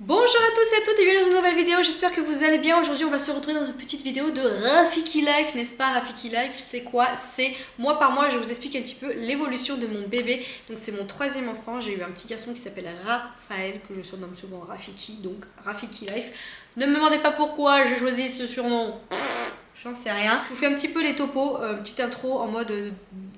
Bonjour à tous et à toutes et bienvenue dans une nouvelle vidéo, j'espère que vous allez bien. Aujourd'hui on va se retrouver dans une petite vidéo de Rafiki Life, n'est-ce pas? Rafiki Life c'est quoi? C'est mois par mois, je vous explique un petit peu l'évolution de mon bébé. Donc c'est mon troisième enfant, j'ai eu un petit garçon qui s'appelle Raphaël, que je surnomme souvent Rafiki, donc Rafiki Life. Ne me demandez pas pourquoi j'ai choisi ce surnom, j'en sais rien. Je vous fais un petit peu les topos, petite intro en mode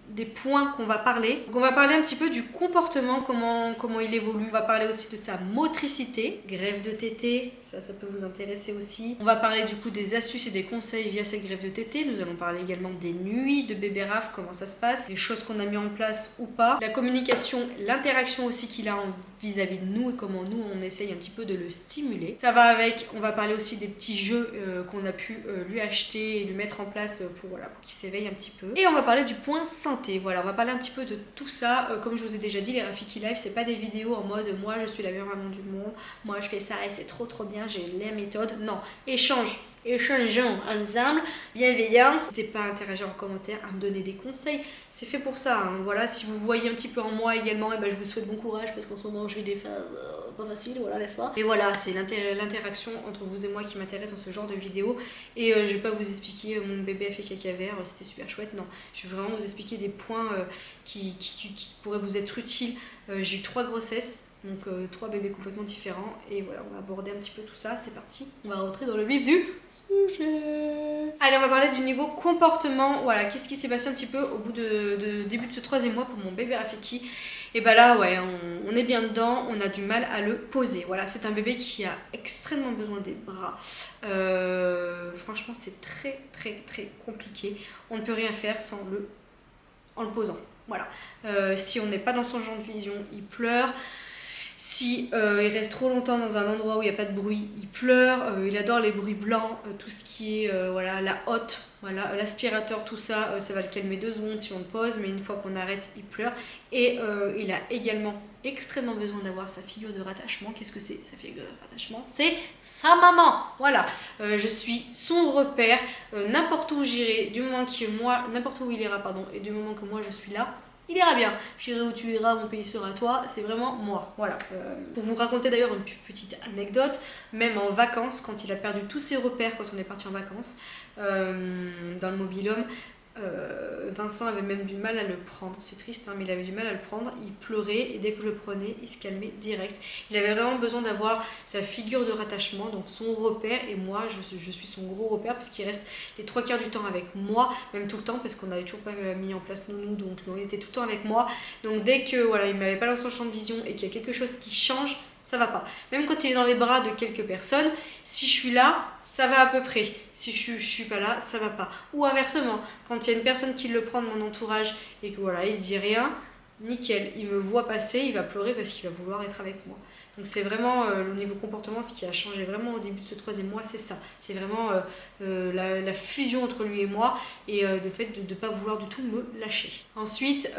des points qu'on va parler. Donc on va parler un petit peu du comportement, comment il évolue. On va parler aussi de sa motricité, greffe de tété, ça peut vous intéresser aussi. On va parler du coup des astuces et des conseils via cette greffe de tété. Nous allons parler également des nuits de bébé Raph, comment ça se passe, les choses qu'on a mis en place ou pas, la communication, l'interaction aussi qu'il a vis-à-vis de nous et comment nous on essaye un petit peu de le stimuler. Ça va avec, on va parler aussi des petits jeux qu'on a pu lui acheter et lui mettre en place pour qu'il s'éveille un petit peu. Et on va parler du point santé. Voilà, on va parler un petit peu de tout ça. Comme je vous ai déjà dit, les Rafiki Life, c'est pas des vidéos en mode moi je suis la meilleure maman du monde, moi je fais ça et c'est trop bien, j'ai la méthode. Non, échangeons ensemble, bienveillance. N'hésitez pas à interagir en commentaire, à me donner des conseils, c'est fait pour ça. Hein. Voilà, si vous voyez un petit peu en moi également, et ben, je vous souhaite bon courage parce qu'en ce moment je vis des phases pas faciles, voilà, n'est-ce pas? Et voilà, c'est l'interaction entre vous et moi qui m'intéresse dans ce genre de vidéo. Et je vais pas vous expliquer mon bébé a fait caca vert, c'était super chouette, non. Je vais vraiment vous expliquer des points qui pourraient vous être utiles. J'ai eu 3 grossesses. Donc 3 bébés complètement différents et voilà, on va aborder un petit peu tout ça, c'est parti, on va rentrer dans le vif du sujet. Allez, on va parler du niveau comportement, voilà, qu'est-ce qui s'est passé un petit peu au bout de début de ce 3e mois pour mon bébé Rafiki. Et bah là, ouais, on est bien dedans, on a du mal à le poser, voilà, c'est un bébé qui a extrêmement besoin des bras. Franchement, c'est très compliqué, on ne peut rien faire en le posant, voilà. Si on n'est pas dans son champ de vision, il pleure. Si il reste trop longtemps dans un endroit où il n'y a pas de bruit, il pleure, il adore les bruits blancs, tout ce qui est voilà, la hotte, voilà, l'aspirateur, tout ça, ça va le calmer 2 secondes si on le pose, mais une fois qu'on arrête, il pleure. Et il a également extrêmement besoin d'avoir sa figure de rattachement. Qu'est-ce que c'est sa figure de rattachement? C'est sa maman, voilà. Je suis son repère, n'importe où j'irai, du moment que moi, n'importe où il ira, pardon, et du moment que moi je suis là, il ira bien. J'irai où tu iras, mon pays sera toi. C'est vraiment moi. Voilà. Pour vous raconter d'ailleurs une petite anecdote, même en vacances, quand il a perdu tous ses repères, quand on est parti en vacances, dans le mobil-home, Vincent avait même du mal à le prendre. C'est triste, hein, mais il avait du mal à le prendre. Il pleurait et dès que je le prenais, il se calmait direct. Il avait vraiment besoin d'avoir sa figure de rattachement, donc son repère. Et moi, je suis son gros repère parce qu'il reste les 3/4 du temps avec moi, même tout le temps parce qu'on n'avait toujours pas mis en place nounou, donc non, il était tout le temps avec moi. Donc dès que voilà, il m'avait pas dans son champ de vision et qu'il y a quelque chose qui change, ça va pas. Même quand il est dans les bras de quelques personnes, si je suis là, ça va à peu près. Si je suis pas là, ça va pas. Ou inversement, quand il y a une personne qui le prend de mon entourage et que voilà, il dit rien, nickel, il me voit passer, il va pleurer parce qu'il va vouloir être avec moi. Donc c'est vraiment le niveau comportement, ce qui a changé vraiment au début de ce 3e mois, c'est ça. C'est vraiment la fusion entre lui et moi et le fait de ne pas vouloir du tout me lâcher. Ensuite,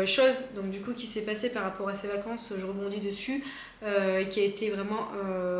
chose donc, du coup, qui s'est passée par rapport à ses vacances, je rebondis dessus, qui a été vraiment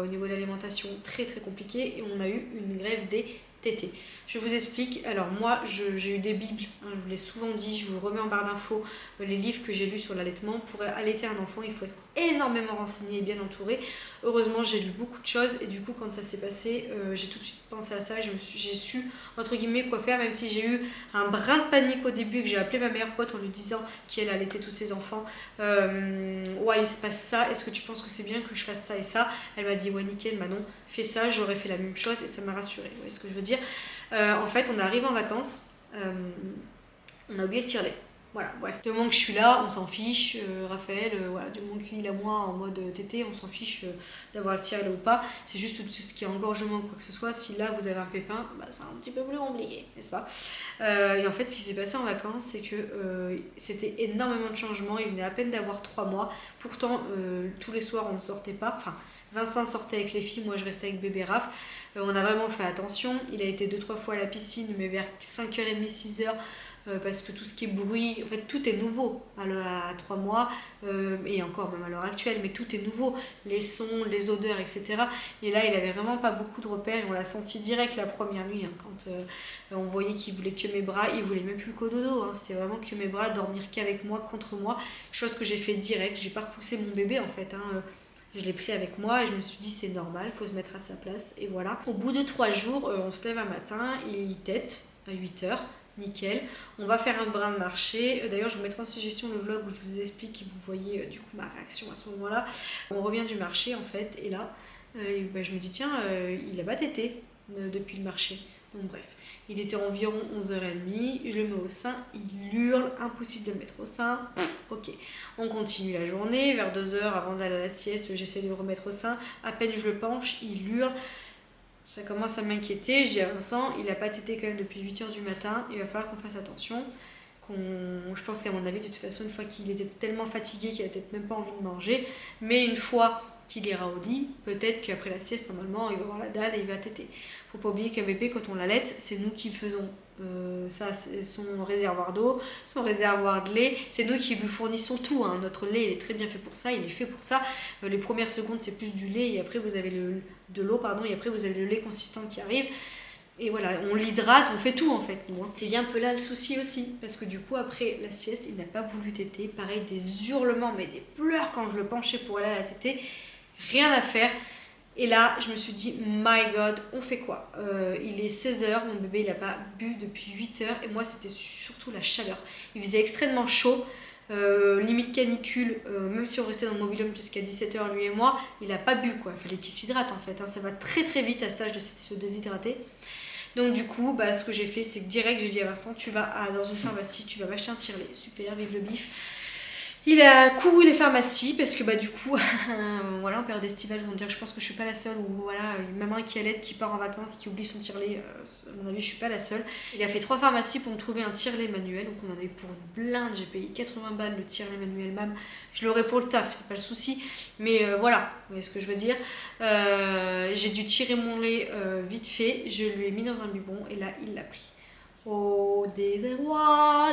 au niveau de l'alimentation très compliqué et on a eu une grève des tétés. Je vous explique, alors moi j'ai eu des bibles, hein, je vous l'ai souvent dit, je vous remets en barre d'infos les livres que j'ai lus sur l'allaitement. Pour allaiter un enfant, il faut être énormément renseigné et bien entouré. Heureusement, j'ai lu beaucoup de choses et du coup, quand ça s'est passé, j'ai tout de suite pensé à ça. J'ai su, entre guillemets, quoi faire, même si j'ai eu un brin de panique au début et que j'ai appelé ma meilleure pote en lui disant qu'elle allaitait tous ses enfants. Ouais, il se passe ça, est-ce que tu penses que c'est bien que je fasse ça et ça? Elle m'a dit, ouais, nickel, Manon, fais ça, j'aurais fait la même chose et ça m'a rassurée. Vous voyez ce que je veux dire? En fait, on est arrivé en vacances, on a oublié le tire-lait. Voilà, bref. Du moment que je suis là, on s'en fiche. Raphaël, voilà, du moment qu'il est à moi en mode tété, on s'en fiche d'avoir le tire-lait ou pas. C'est juste tout ce qui est engorgement, quoi que ce soit. Si là vous avez un pépin, bah, c'est un petit peu plus compliqué, n'est-ce pas? Et en fait, ce qui s'est passé en vacances, c'est que c'était énormément de changements. Il venait à peine d'avoir 3 mois. Pourtant, tous les soirs, on ne sortait pas. Enfin, Vincent sortait avec les filles, moi je restais avec bébé Raph. On a vraiment fait attention. Il a été 2-3 fois à la piscine, mais vers 5h30, 6h. Parce que tout ce qui est bruit, en fait tout est nouveau à 3 mois et encore même à l'heure actuelle, mais tout est nouveau, les sons, les odeurs, etc. Et là il avait vraiment pas beaucoup de repères et on l'a senti direct la première nuit, hein, quand on voyait qu'il voulait que mes bras, il voulait même plus le cododo, hein, c'était vraiment que mes bras, dormir qu'avec moi, contre moi, chose que j'ai fait direct, j'ai pas repoussé mon bébé en fait, hein, Je l'ai pris avec moi et je me suis dit c'est normal, il faut se mettre à sa place et voilà. Au bout de 3 jours, on se lève un matin, il tète à 8h. Nickel, on va faire un brin de marché. D'ailleurs, je vous mettrai en suggestion le vlog où je vous explique et vous voyez du coup ma réaction à ce moment-là. On revient du marché en fait, et là, je me dis tiens, il a pas tété depuis le marché. Donc bref, il était environ 11h30, je le mets au sein, il hurle, impossible de le mettre au sein. Ok, on continue la journée, vers 2h avant d'aller à la sieste, j'essaie de le remettre au sein. À peine je le penche, il hurle. Ça commence à m'inquiéter, je dis à Vincent, il n'a pas tété quand même depuis 8h du matin, il va falloir qu'on fasse attention. Je pense qu'à mon avis, de toute façon, une fois qu'il était tellement fatigué qu'il a peut-être même pas envie de manger, mais une fois qu'il ira au lit, peut-être qu'après la sieste, normalement, il va avoir la dalle et il va téter. Faut pas oublier qu'un bébé, quand on l'allait, c'est nous qui faisons ça, son réservoir d'eau, son réservoir de lait, c'est nous qui lui fournissons tout, hein. Notre lait il est très bien fait pour ça, il est fait pour ça. Les premières secondes c'est plus du lait et après vous avez de l'eau et après vous avez le lait consistant qui arrive. Et voilà, on l'hydrate, on fait tout en fait, nous. Hein. C'est bien un peu là le souci aussi, parce que du coup, après la sieste, il n'a pas voulu téter. Pareil, des hurlements, mais des pleurs quand je le penchais pour aller à la tétée. Rien à faire. Et là, je me suis dit, my God, on fait quoi? Il est 16h, mon bébé, il n'a pas bu depuis 8h. Et moi, c'était surtout la chaleur. Il faisait extrêmement chaud. Limite canicule, même si on restait dans le mobil-home jusqu'à 17h, lui et moi, il n'a pas bu, quoi. Il fallait qu'il s'hydrate, en fait. Hein. Ça va très très vite à cet âge de se déshydrater. Donc du coup, ce que j'ai fait, c'est que direct, j'ai dit à Vincent, tu vas dans une pharmacie, tu vas m'acheter un tire-lait. Super, vive le bif. Il a couru les pharmacies parce que du coup, voilà, en période estivale, ils vont dire que je pense que je suis pas la seule, ou voilà, une maman qui allait, qui part en vacances, qui oublie son tire-lait, à mon avis, je suis pas la seule. Il a fait 3 pharmacies pour me trouver un tire-lait manuel, donc on en a eu pour une blinde, j'ai payé 80 balles le tire-lait manuel même. Je l'aurai pour le taf, c'est pas le souci, mais voilà, vous voyez ce que je veux dire. J'ai dû tirer mon lait vite fait, je lui ai mis dans un biberon et là, il l'a pris. Oh,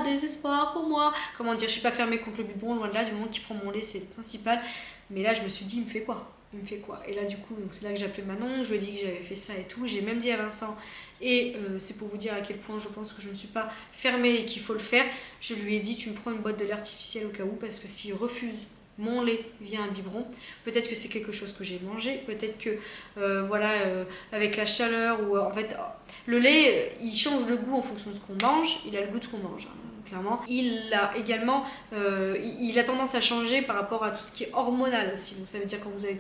désespoir pour moi. Comment dire, je suis pas fermée contre le biberon, loin de là, du moment qu'il prend mon lait, c'est le principal. Mais là, je me suis dit, il me fait quoi? Il me fait quoi? Et là, du coup, c'est là que j'ai appelé Manon, je lui ai dit que j'avais fait ça et tout. J'ai même dit à Vincent, et c'est pour vous dire à quel point je pense que je ne suis pas fermée et qu'il faut le faire. Je lui ai dit, tu me prends une boîte de lait artificiel au cas où, parce que s'il refuse mon lait via un biberon, peut-être que c'est quelque chose que j'ai mangé, peut-être que avec la chaleur ou en fait le lait il change de goût en fonction de ce qu'on mange, il a le goût de ce qu'on mange, hein, clairement. Il a également il a tendance à changer par rapport à tout ce qui est hormonal aussi, donc ça veut dire quand vous avez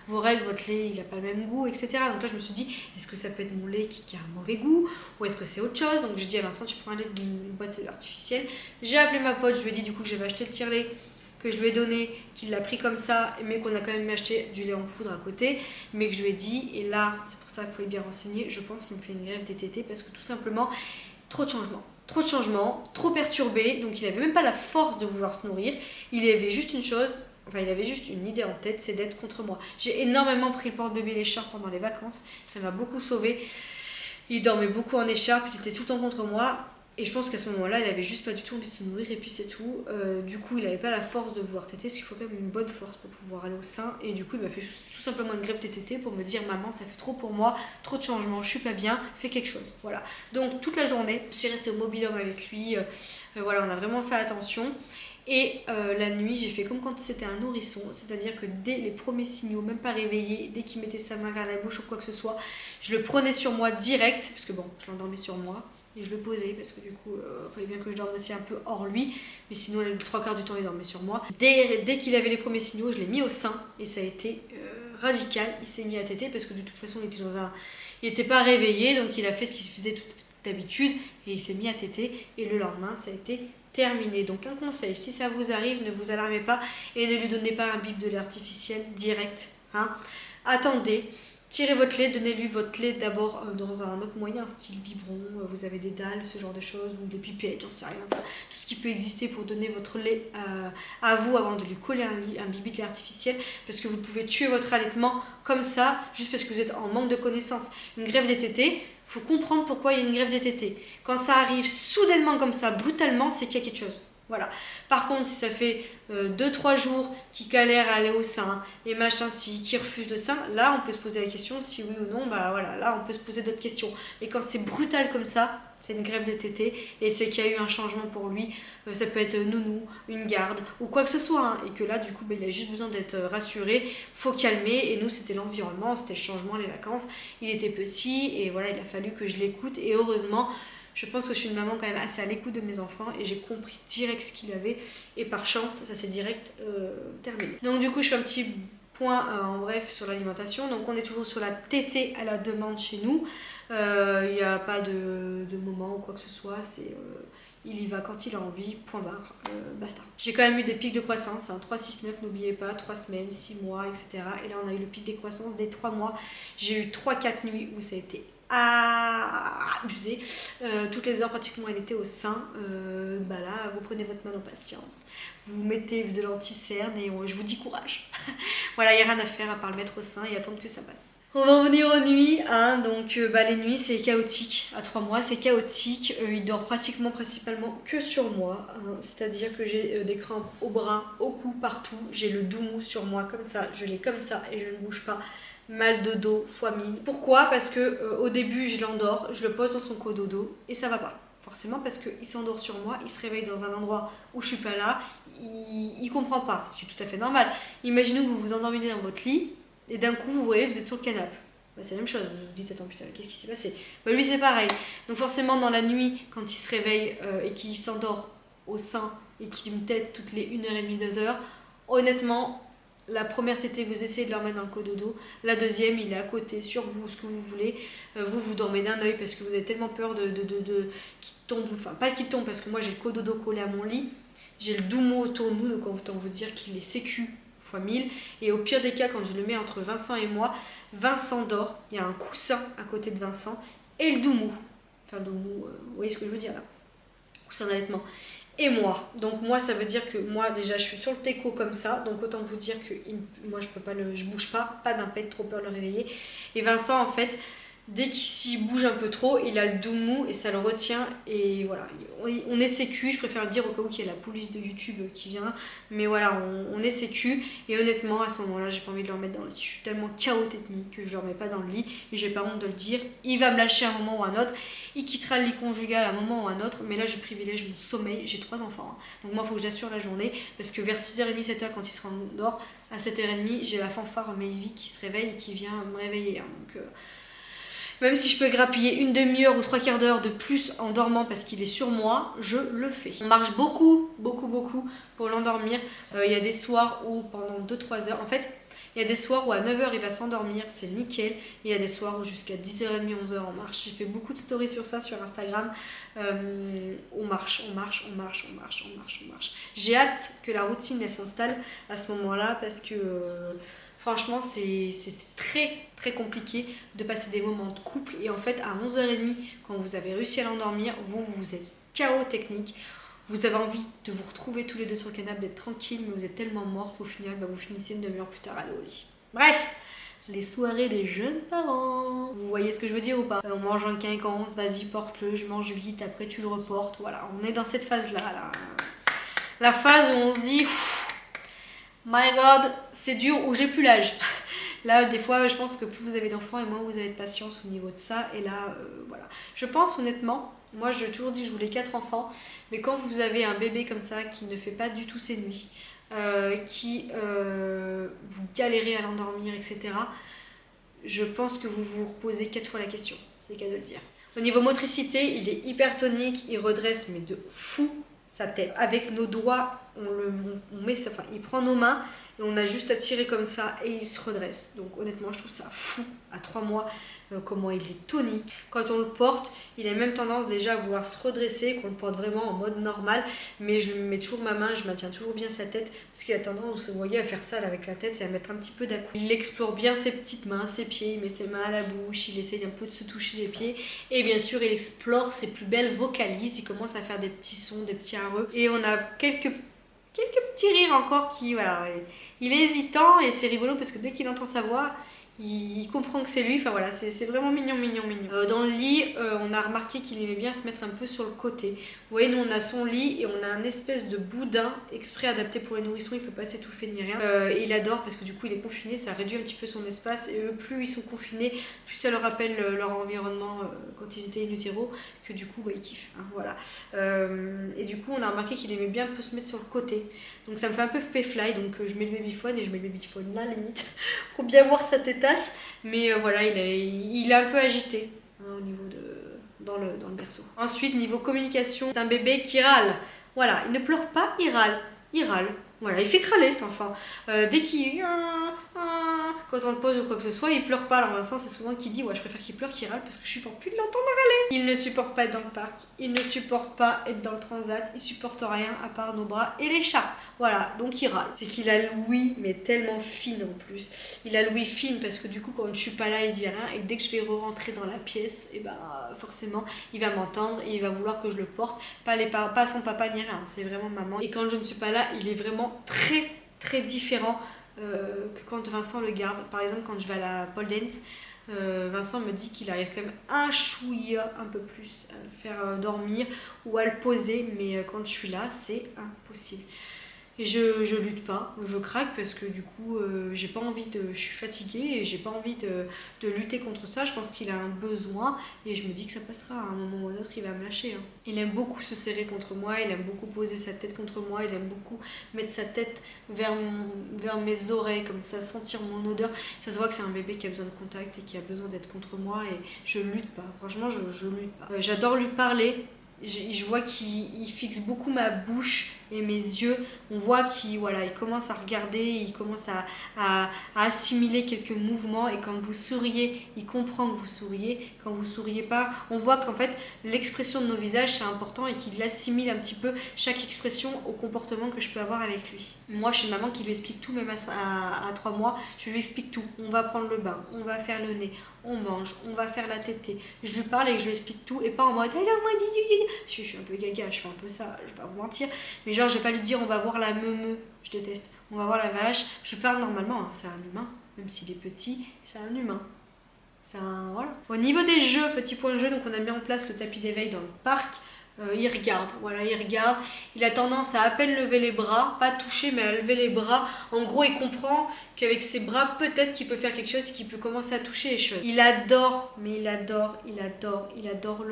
vos règles, votre lait il n'a pas le même goût, etc. Donc là je me suis dit, est-ce que ça peut être mon lait qui a un mauvais goût ou est-ce que c'est autre chose? Donc j'ai dit à Vincent, tu prends un lait d'une boîte artificielle. J'ai appelé ma pote, je lui ai dit du coup que j'avais acheté le tire-lait, que je lui ai donné, qu'il l'a pris comme ça, mais qu'on a quand même acheté du lait en poudre à côté, mais que je lui ai dit, et là, c'est pour ça qu'il faut être bien renseigné, je pense qu'il me fait une grève des tétés, parce que tout simplement, trop de changements, trop perturbé, donc il n'avait même pas la force de vouloir se nourrir, il avait juste une chose, il avait juste une idée en tête, c'est d'être contre moi. J'ai énormément pris le porte-bébé l'écharpe pendant les vacances, ça m'a beaucoup sauvée, il dormait beaucoup en écharpe, il était tout le temps contre moi. Et je pense qu'à ce moment-là, il avait juste pas du tout envie de se nourrir et puis c'est tout. Du coup, il avait pas la force de vouloir téter, parce qu'il faut quand même une bonne force pour pouvoir aller au sein. Et du coup, il m'a fait tout simplement une grève de tété pour me dire, maman, ça fait trop pour moi, trop de changements, je suis pas bien, fais quelque chose. Voilà. Donc toute la journée, je suis restée au mobil-home avec lui. Voilà, on a vraiment fait attention. Et la nuit, j'ai fait comme quand c'était un nourrisson, c'est-à-dire que dès les premiers signaux, même pas réveillé, dès qu'il mettait sa main vers la bouche ou quoi que ce soit, je le prenais sur moi direct, parce que bon, je l'endormais sur moi. Et je le posais parce que du coup, il fallait bien que je dorme aussi un peu hors lui. Mais sinon, les 3/4 du temps, il dormait sur moi. Dès qu'il avait les premiers signaux, je l'ai mis au sein. Et ça a été radical. Il s'est mis à téter parce que de toute façon, il n'était pas réveillé. Donc il a fait ce qu'il faisait toute d'habitude. Et il s'est mis à téter. Et le lendemain, ça a été terminé. Donc un conseil, si ça vous arrive, ne vous alarmez pas. Et ne lui donnez pas un bip de lait artificiel direct. Hein. Attendez. Tirez votre lait, donnez-lui votre lait d'abord dans un autre moyen, style biberon, vous avez des dalles, ce genre de choses, ou des pipettes, j'en sais rien. Enfin, tout ce qui peut exister pour donner votre lait à vous avant de lui coller un bibi de lait artificiel, parce que vous pouvez tuer votre allaitement comme ça, juste parce que vous êtes en manque de connaissances. Une grève des tétés, il faut comprendre pourquoi il y a une grève des tétés. Quand ça arrive soudainement comme ça, brutalement, c'est qu'il y a quelque chose. Voilà. Par contre, si ça fait 2-3 jours qu'il galère à aller au sein et machin, qu'il refuse le sein, là on peut se poser la question si oui ou non, bah voilà, là on peut se poser d'autres questions. Mais quand c'est brutal comme ça, c'est une grève de tétée et c'est qu'il y a eu un changement pour lui, ça peut être nounou, une garde ou quoi que ce soit, hein, et que là du coup il a juste besoin d'être rassuré, faut calmer. Et nous c'était l'environnement, c'était le changement, les vacances, il était petit et voilà, il a fallu que je l'écoute et heureusement. Je pense que je suis une maman quand même assez à l'écoute de mes enfants et j'ai compris direct ce qu'il avait et par chance ça s'est direct terminé. Donc du coup je fais un petit point en bref sur l'alimentation. Donc on est toujours sur la tétée à la demande chez nous. Il n'y a pas de moment ou quoi que ce soit, il y va quand il a envie, point barre, basta. J'ai quand même eu des pics de croissance, hein, 3, 6, 9, n'oubliez pas, 3 semaines, 6 mois, etc. Et là on a eu le pic des croissances des 3 mois. J'ai eu 3-4 nuits où ça a été abusé. Toutes les heures pratiquement elle était au sein. Bah là vous prenez votre mal en patience, vous mettez de l'anti-cerne et je vous dis courage. Voilà, il n'y a rien à faire à part le mettre au sein et attendre que ça passe. On va en venir aux nuits, hein. Donc les nuits c'est chaotique. À 3 mois c'est chaotique. Il dort principalement que sur moi, hein. C'est-à-dire que j'ai des crampes au bras, au cou, partout. J'ai le doumou sur moi comme ça, je l'ai comme ça et je ne bouge pas. Mal de dos fois 1000. Pourquoi? Parce que au début je l'endors, je le pose dans son cododo et ça va pas. Forcément parce qu'il s'endort sur moi, il se réveille dans un endroit où je suis pas là, il comprend pas, ce qui est tout à fait normal. Imaginez que vous vous endormez dans votre lit et d'un coup vous voyez vous êtes sur le canapé. Bah, c'est la même chose, vous vous dites attends putain qu'est-ce qui s'est passé? Bah, lui c'est pareil. Donc forcément dans la nuit quand il se réveille et qu'il s'endort au sein et qu'il me tète toutes les 1h30, 2h, honnêtement la première tétée vous essayez de le remettre dans le cododo, la deuxième il est à côté sur vous, ce que vous voulez, vous dormez d'un œil parce que vous avez tellement peur de qu'il tombe, enfin pas qu'il tombe parce que moi j'ai le cododo collé à mon lit, j'ai le doumou autour de nous, donc autant vous dire qu'il est sécu fois 1000. Et au pire des cas quand je le mets entre Vincent et moi, Vincent dort, il y a un coussin à côté de Vincent et le doumou, enfin le doumou, vous voyez ce que je veux dire là, coussin d'allaitement. Et moi, donc moi ça veut dire que moi déjà je suis sur le teco comme ça, donc autant vous dire que moi je peux pas je bouge pas d'impec, trop peur de le réveiller. Et Vincent en fait, dès qu'il bouge un peu trop, il a le doumou et ça le retient et voilà, on est sécu, je préfère le dire au cas où il y a la police de YouTube qui vient, mais voilà, on est sécu et honnêtement à ce moment-là j'ai pas envie de le remettre dans le lit, je suis tellement chaos technique que je le remets pas dans le lit et j'ai pas honte de le dire, il va me lâcher à un moment ou à un autre, il quittera le lit conjugal à un moment ou à un autre, mais là je privilège mon sommeil, j'ai 3 enfants, hein. Donc moi il faut que j'assure la journée parce que vers 6h30, 7h quand il se rendort, à 7h30 j'ai la fanfare Maevie qui se réveille et qui vient me réveiller, hein. Donc même si je peux grappiller une demi-heure ou 3/4 d'heure de plus en dormant parce qu'il est sur moi, je le fais. On marche beaucoup pour l'endormir. Il y a des soirs où pendant 2-3 heures, en fait, il y a des soirs où à 9h il va s'endormir, c'est nickel. Et il y a des soirs où jusqu'à 10h30, 11h on marche. J'ai fait beaucoup de stories sur ça sur Instagram. On marche. J'ai hâte que la routine elle s'installe à ce moment-là parce que franchement, c'est très compliqué de passer des moments de couple. Et en fait, à 11h30, quand vous avez réussi à l'endormir, vous êtes chaos technique. Vous avez envie de vous retrouver tous les deux sur le canapé, d'être tranquille, mais vous êtes tellement morte qu'au final, vous finissez une demi-heure plus tard à aller au lit. Bref, les soirées des jeunes parents. Vous voyez ce que je veux dire ou pas? On mange un quinconce, vas-y, porte-le, je mange vite, après tu le reportes. Voilà, on est dans cette phase-là. Là. La phase où on se dit... My God, c'est dur ou j'ai plus l'âge. Là, des fois, je pense que plus vous avez d'enfants et moins vous avez de patience au niveau de ça. Et là, voilà. Je pense honnêtement, moi j'ai toujours dit que je voulais 4 enfants. Mais quand vous avez un bébé comme ça qui ne fait pas du tout ses nuits, vous galérez à l'endormir, etc., je pense que vous vous reposez 4 fois la question. C'est le cas de le dire. Au niveau motricité, il est hyper tonique, il redresse mais de fou sa tête. Avec nos doigts, il prend nos mains et on a juste à tirer comme ça et il se redresse. Donc honnêtement, je trouve ça fou à 3 mois comment il est tonique. Quand on le porte, il a même tendance déjà à vouloir se redresser, qu'on le porte vraiment en mode normal. Mais je lui mets toujours ma main, je maintiens toujours bien sa tête parce qu'il a tendance, vous voyez, à faire ça là, avec la tête et à mettre un petit peu d'à-coup. Il explore bien ses petites mains, ses pieds, il met ses mains à la bouche, il essaye un peu de se toucher les pieds. Et bien sûr, il explore ses plus belles vocalises, il commence à faire des petits sons, des petits arreux. Et on a quelques petits rires encore qui, voilà, il est hésitant et c'est rigolo parce que dès qu'il entend sa voix, il comprend que c'est lui. Enfin voilà, c'est vraiment mignon. Dans le lit, on a remarqué qu'il aimait bien se mettre un peu sur le côté. Vous voyez, nous on a son lit et on a un espèce de boudin exprès adapté pour les nourrissons. Il peut pas s'étouffer ni rien. Et il adore parce que du coup il est confiné, ça réduit un petit peu son espace. Et eux, plus ils sont confinés, plus ça leur rappelle leur environnement quand ils étaient in utero, que du coup ils kiffent. Hein, voilà. Et du coup on a remarqué qu'il aimait bien un peu se mettre sur le côté. Donc ça me fait un peu fly, donc je mets le babyphone et je mets le babyphone là limite pour bien voir sa tétasse. Mais voilà, il est un peu agité hein, au niveau dans le berceau. Ensuite, niveau communication, c'est un bébé qui râle. Voilà, il ne pleure pas, il râle. Il râle. Voilà, il fait crâler cet enfant. Dès qu'il... Quand on le pose ou quoi que ce soit, il pleure pas. Alors Vincent, c'est souvent qu'il dit, ouais, je préfère qu'il pleure qu'il râle parce que je supporte plus de l'entendre râler. Il ne supporte pas être dans le parc, il ne supporte pas être dans le transat, il supporte rien à part nos bras et les chats. Voilà, donc il râle. C'est qu'il a l'ouïe, mais tellement fine en plus. Il a l'ouïe fine parce que du coup, quand je suis pas là, il dit rien. Et dès que je vais rentrer dans la pièce, et ben forcément, il va m'entendre et il va vouloir que je le porte. Pas son papa ni rien, c'est vraiment maman. Et quand je ne suis pas là, il est vraiment très différent que quand Vincent le garde. Par exemple, quand je vais à la pole dance, Vincent me dit qu'il arrive quand même un chouïa un peu plus à le faire dormir ou à le poser, mais quand je suis là, c'est impossible. Et je lutte pas, je craque parce que du coup j'ai pas envie je suis fatiguée et j'ai pas envie de lutter contre ça. Je pense qu'il a un besoin et je me dis que ça passera à un moment ou à un autre, il va me lâcher. Hein. Il aime beaucoup se serrer contre moi, il aime beaucoup poser sa tête contre moi, il aime beaucoup mettre sa tête vers mes oreilles, comme ça, sentir mon odeur. Ça se voit que c'est un bébé qui a besoin de contact et qui a besoin d'être contre moi et je lutte pas, franchement je lutte pas. J'adore lui parler. Je vois qu'il fixe beaucoup ma bouche et mes yeux. On voit qu'il commence à regarder, il commence à assimiler quelques mouvements et quand vous souriez, il comprend que vous souriez. Quand vous souriez pas, on voit qu'en fait l'expression de nos visages c'est important et qu'il assimile un petit peu chaque expression au comportement que je peux avoir avec lui. Moi je suis une maman qui lui explique tout, même à 3 mois, je lui explique tout. On va prendre le bain, on va faire le nez, on mange, on va faire la tétée. Je lui parle et je lui explique tout et pas en mode alors moi dis. Je suis un peu gaga, je fais un peu ça, je vais pas vous mentir. Mais genre je vais pas lui dire on va voir la meumeu, je déteste. On va voir la vache. Je parle normalement, hein, c'est un humain, même s'il est petit, c'est un humain. Voilà. Au niveau des jeux, petit point jeu, donc on a mis en place le tapis d'éveil dans le parc. Il regarde, il a tendance à peine lever les bras, pas toucher mais à lever les bras. En gros il comprend qu'avec ses bras peut-être qu'il peut faire quelque chose, qu'il peut commencer à toucher les choses. Il adore le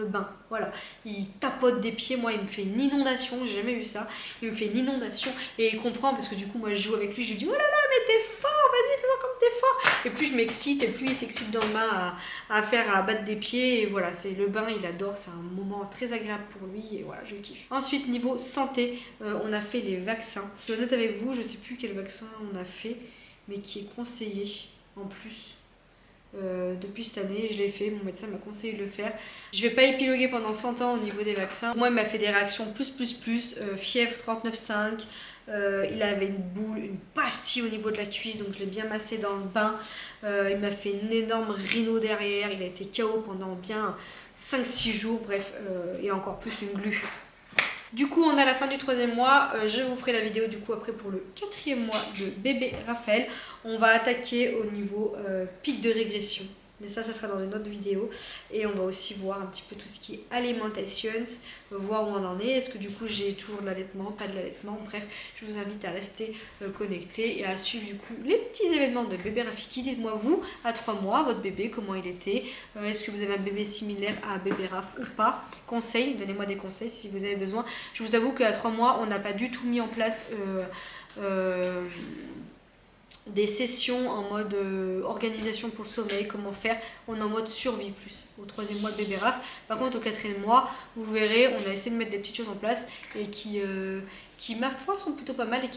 bain, voilà. Il tapote des pieds, moi il me fait une inondation, j'ai jamais eu ça. Il me fait une inondation et il comprend parce que du coup moi je joue avec lui, je lui dis oh là là mais t'es fort, vas-y fais-moi comme t'es fort. Et plus je m'excite et plus il s'excite dans le bain à battre des pieds et voilà, c'est le bain, il adore, c'est un moment très agréable pour lui et voilà, je kiffe. Ensuite niveau santé, on a fait les vaccins. Je note avec vous, je sais plus quel vaccin on a fait, mais qui est conseillé en plus depuis cette année. Je l'ai fait, mon médecin m'a conseillé de le faire. Je vais pas épiloguer pendant 100 ans au niveau des vaccins. Moi il m'a fait des réactions fièvre 39,5. Il avait une boule, une pastille au niveau de la cuisse, donc je l'ai bien massé dans le bain. Il m'a fait une énorme rhino derrière, il a été KO pendant bien 5-6 jours, bref, et encore plus une glu. Du coup on a la fin du 3e mois, je vous ferai la vidéo du coup après pour le 4e mois de bébé Raphaël. On va attaquer au niveau pic de régression. Mais ça sera dans une autre vidéo. Et on va aussi voir un petit peu tout ce qui est alimentation, voir où on en est. Est-ce que du coup j'ai toujours de l'allaitement, pas de l'allaitement. Bref, je vous invite à rester connecté et à suivre du coup les petits événements de bébé Rafiki. Dites-moi vous, à 3 mois, votre bébé, comment il était. Est-ce que vous avez un bébé similaire à bébé Raf ou pas. Conseils, donnez-moi des conseils si vous avez besoin. Je vous avoue qu'à 3 mois, on n'a pas du tout mis en place... des sessions en mode organisation pour le sommeil, comment faire, on est en mode survie plus au 3e mois de bébé Raph. Par contre au 4e mois, vous verrez, on a essayé de mettre des petites choses en place et qui ma foi sont plutôt pas mal et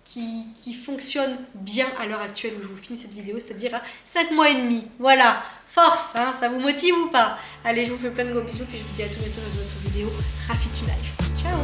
qui fonctionnent bien à l'heure actuelle où je vous filme cette vidéo, c'est-à-dire à 5 mois et demi. Voilà, force, hein, ça vous motive ou pas? Allez, je vous fais plein de gros bisous puis je vous dis à tout bientôt dans une autre vidéo Rafiki Life. Ciao.